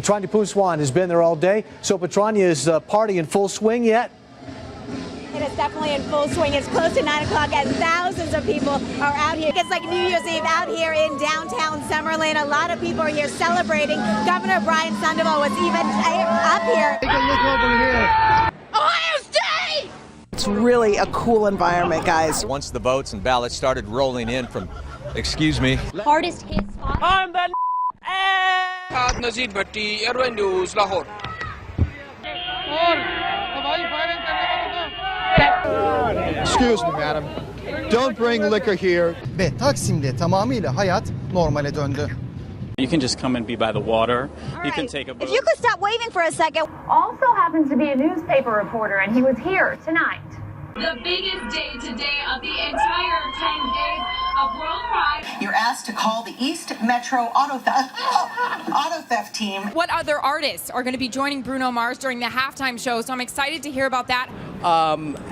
Petrania Puswan has been there all day. So Petrania is party in full swing yet? It is definitely in full swing. It's close to 9 o'clock and thousands of people are out here. It's like New Year's Eve out here in downtown Summerlin. A lot of people are here celebrating. Governor Brian Sandoval was even up here. Take a look over here. Ohio State! It's really a cool environment, guys. Once the votes and ballots started rolling in from, excuse me. Hardest hit spot. I'm the Nazir Bhatti, Airway News, Lahore. Excuse me, madam. Don't bring liquor here. Ve Taksim'de tamamıyla hayat normale döndü. You can just come and be by the water. You can take a boat. If you could stop waving for a second. Also happens to be a newspaper reporter, and he was here tonight. The biggest day today of the entire 10 days of World Pride. You're asked to call the East Metro auto theft team. What other artists are going to be joining Bruno Mars during the halftime show? So I'm excited to hear about that.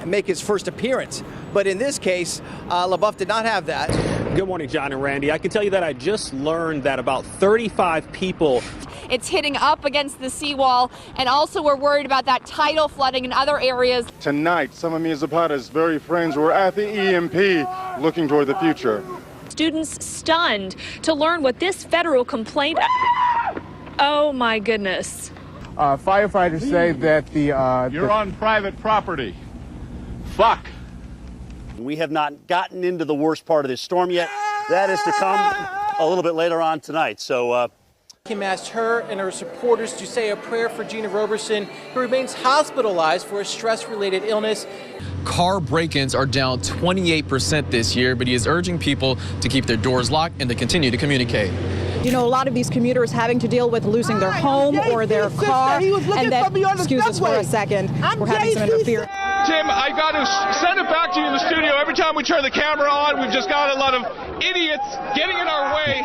Make his first appearance. But in this case, LaBeouf did not have that. Good morning, John and Randy. I can tell you that I just learned that about 35 people. It's hitting up against the seawall, and also we're worried about that tidal flooding in other areas. Tonight, some of Mia Zapata's very friends were at the EMP looking toward the future. Students stunned to learn what this federal complaint... Oh, my goodness. Firefighters say that you're on private property. Fuck. We have not gotten into the worst part of this storm yet. That is to come a little bit later on tonight. So Kim asked her and her supporters to say a prayer for Gina Roberson, who remains hospitalized for a stress-related illness. Car break-ins are down 28% this year, but he is urging people to keep their doors locked and to continue to communicate. You know, a lot of these commuters having to deal with losing their home or their car. And then, excuse us for a second, we're having some interference. Tim, I got to send it back to you in the studio. Every time we turn the camera on, we've just got a lot of idiots getting in our way.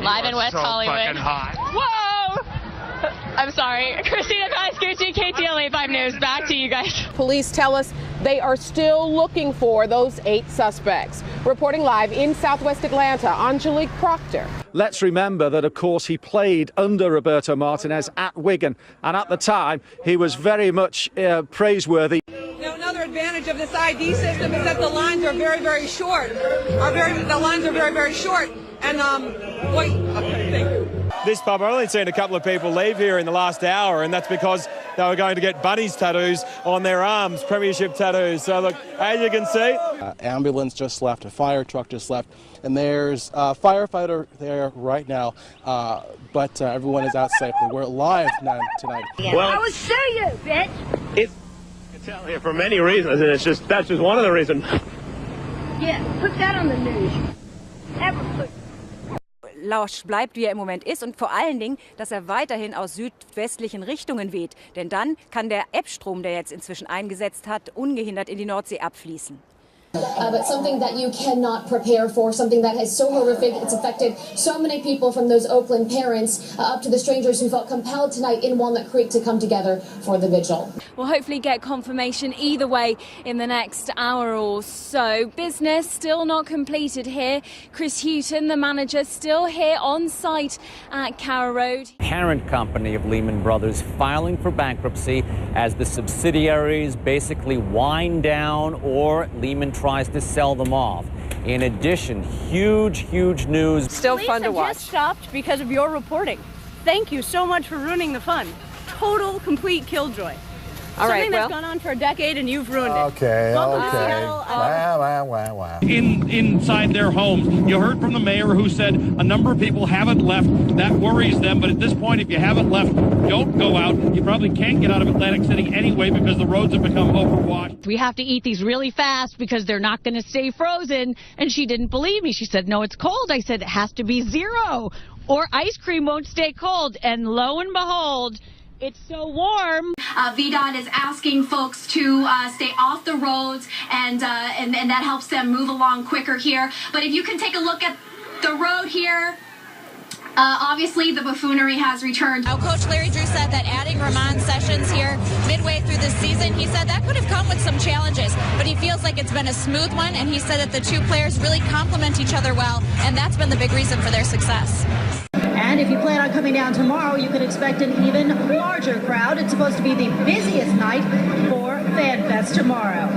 Live in West Hollywood. Fucking hot. Whoa! I'm sorry. Christina Glasgow, KTLA 5 News. Back to you guys. Police tell us they are still looking for those 8 suspects. Reporting live in Southwest Atlanta, Angelique Proctor. Let's remember that, of course, he played under Roberto Martinez at Wigan, and at the time he was very much praiseworthy. Now, another advantage of this ID system is that the lines are very, very short. The lines are very, very short. And okay, thank you. This pub, I've only seen a couple of people leave here in the last hour, and that's because they were going to get bunnies tattoos on their arms, premiership tattoos. So look, as you can see, ambulance just left, a fire truck just left, and there's a firefighter there right now, but everyone is out safely. We're live tonight. Well, I will show you, bitch. It's tell here for many reasons, and that's just one of the reasons. Yeah, put that on the news. Ever put. Lausch bleibt, wie er im Moment ist, und vor allen Dingen, dass er weiterhin aus südwestlichen Richtungen weht. Denn dann kann der Ebbstrom, der jetzt inzwischen eingesetzt hat, ungehindert in die Nordsee abfließen. But something that you cannot prepare for, something that is so horrific, it's affected so many people, from those Oakland parents up to the strangers who felt compelled tonight in Walnut Creek to come together for the vigil. We'll hopefully get confirmation either way in the next hour or so. Business still not completed here. Chris Houghton, the manager, still here on site at Carrow Road. Parent company of Lehman Brothers filing for bankruptcy as the subsidiaries basically wind down or Lehman tries to sell them off. In addition, huge news. Still fun to watch. Just stopped because of your reporting. Thank you so much for ruining the fun. Total, complete killjoy. All right, Something that's gone on for a decade and you've ruined it. Okay. Wow. Inside their homes. You heard from the mayor who said a number of people haven't left. That worries them. But at this point, if you haven't left, don't go out. You probably can't get out of Atlantic City anyway because the roads have become overwashed. We have to eat these really fast because they're not going to stay frozen. And she didn't believe me. She said, no, it's cold. I said, it has to be 0 or ice cream won't stay cold. And lo and behold, it's so warm. VDOT is asking folks to stay off the roads, and that helps them move along quicker here. But if you can take a look at the road here, obviously the buffoonery has returned. Now, Coach Larry Drew said that adding Ramon Sessions here midway through the season, he said that could have come with some challenges, but he feels like it's been a smooth one, and he said that the two players really complement each other well, and that's been the big reason for their success. And if you plan on coming down tomorrow, you can expect an even larger crowd. It's supposed to be the busiest night for FanFest tomorrow.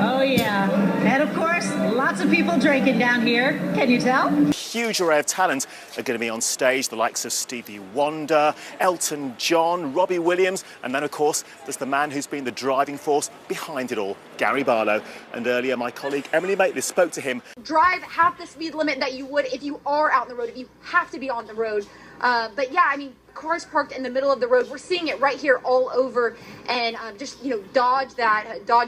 Oh, yeah. And of course, lots of people drinking down here. Can you tell? Huge array of talent are going to be on stage, the likes of Stevie Wonder, Elton John, Robbie Williams, and then, of course, there's the man who's been the driving force behind it all, Gary Barlow. And earlier, my colleague Emily Maitlis spoke to him. Drive half the speed limit that you would if you are out on the road, if you have to be on the road. But yeah, I mean, cars parked in the middle of the road. We're seeing it right here all over, and just, you know, dodge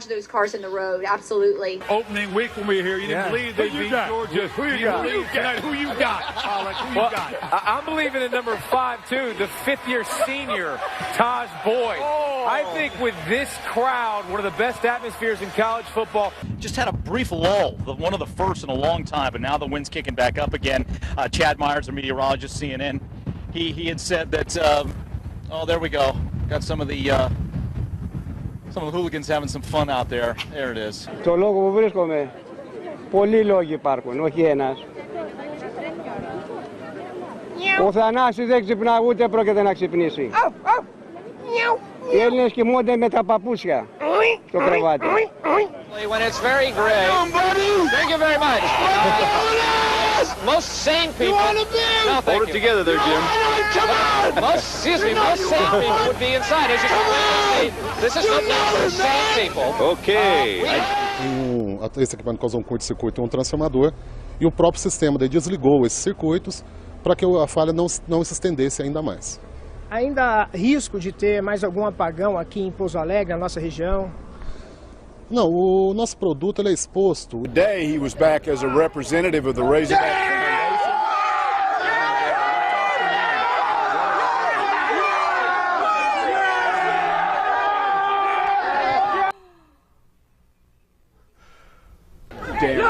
those cars in the road. Absolutely. Opening week when we were here, you didn't believe they beat Georgia. Who you got? Who you got? Alex, who you got? I'm believing in number 5 too, the 5th-year senior, Taj Boyd. I think with this crowd, one of the best atmospheres in college football. Just had a brief lull, one of the first in a long time, but now the wind's kicking back up again. Chad Myers, a meteorologist, CNN, he had said that, oh, there we go. Got some of the hooligans having some fun out there. There it is. Το λόγο που βρίσκομαι, πολλοί λόγοι υπάρχουν, όχι ένας. Ο Θανάσης δεν ξυπνά, ούτε πρόκειται να ξυπνήσει. Οι Έλληνες κοιμούνται με τα παπούσια στο κρεβάτι. When it's very gray. Thank you very much. Most sane people. No, hold it together there, Jim. Most sane people would be inside. As you can see, this is not for sane people. Ok. Esse equipamento causou um curto-circuito e um transformador, e o próprio sistema desligou esses circuitos para que a falha não se estendesse ainda mais. Ainda há risco de ter mais algum apagão aqui em Pouso Alegre, na nossa região? Não, o nosso produto ele é exposto. Today he was back as a representative of the Razorback Foundation.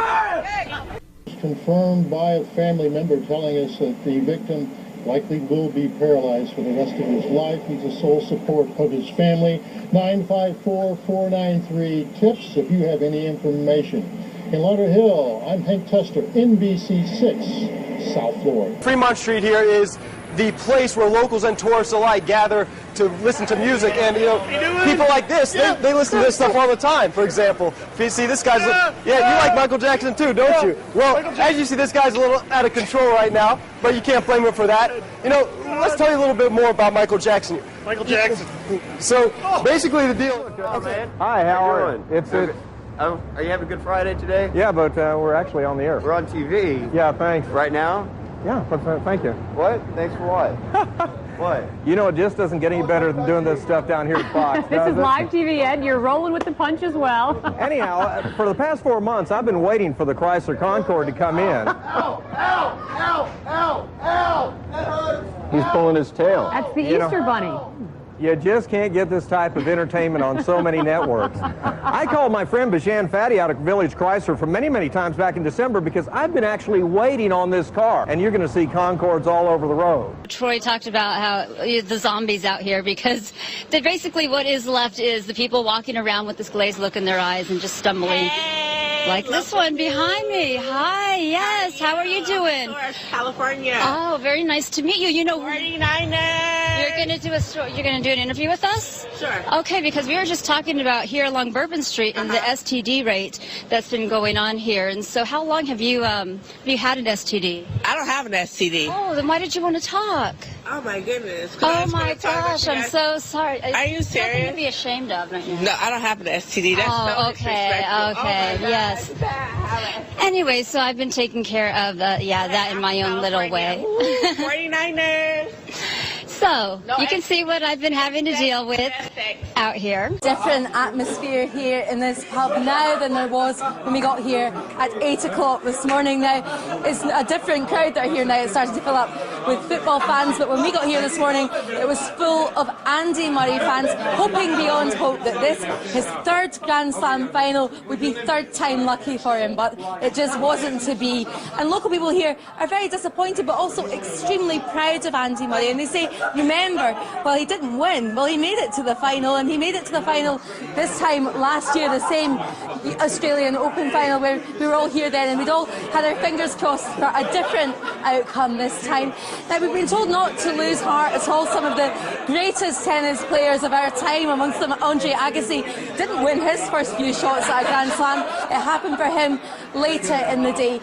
Confirmed by a family member telling us that the victim likely will be paralyzed for the rest of his life. He's the sole support of his family. 954-493-TIPS if you have any information. In Lauderhill, I'm Hank Tester, NBC6, South Florida. Fremont Street here is the place where locals and tourists alike gather to listen to music, and you know, people like this, they listen to this stuff all the time. For example, if you see this guy's, you like Michael Jackson too, don't you? Well, as you see, this guy's a little out of control right now, but you can't blame him for that. You know, let's tell you a little bit more about Michael Jackson. Michael Jackson. So, basically the deal. Okay. Hi, how are you? Are you having a good Friday today? Yeah, but we're actually on the air. We're on TV. Yeah, thanks. Right now? Yeah, but thank you. What? Thanks for what? What? You know, it just doesn't get any better than doing this stuff down here at Fox. This is live TV, Ed. You're rolling with the punch as well. Anyhow, for the past 4 months, I've been waiting for the Chrysler Concorde to come in. Ow! Ow! Ow! Ow! Ow! That hurts! He's pulling his tail. That's the Easter Bunny. You just can't get this type of entertainment on so many networks. I called my friend Bijan Fadi out of Village Chrysler for many, many times back in December because I've been actually waiting on this car, and you're going to see Concords all over the road. Troy talked about how the zombies out here, because basically what is left is the people walking around with this glazed look in their eyes and just stumbling. Like this one behind me. Hi, yes. How are you doing? California. Oh, very nice to meet you. You know, 49ers. You're going to do you're going to do an interview with us? Sure. Okay, because we were just talking about here along Bourbon Street and the STD rate that's been going on here. And so how long have you had an STD? I don't have an STD. Oh, then why did you want to talk? Oh my goodness. Oh my gosh, I'm so sorry. Are you serious? Nothing to be ashamed of, don't you? No, I don't have an STD. That's oh, okay, yes. Anyway, so I've been taking care of that in my own little way. 49ers. So, you can see what I've been having to deal with out here. Different atmosphere here in this pub now than there was when we got here at 8 o'clock this morning. Now, it's a different crowd that are here now. It's starting to fill up with football fans, but when we got here this morning, it was full of Andy Murray fans, hoping beyond hope that this, his third Grand Slam final, would be third time lucky for him, but it just wasn't to be. And local people here are very disappointed, but also extremely proud of Andy Murray, and they say, remember, well, he didn't win. Well, he made it to the final, and he made it to the final this time last year, the same Australian Open final where we were all here then, and we'd all had our fingers crossed for a different outcome this time. Now, we've been told not to lose heart at all. Some of the greatest tennis players of our time, amongst them Andre Agassi, didn't win his first few shots at a Grand Slam. It happened for him later in the day.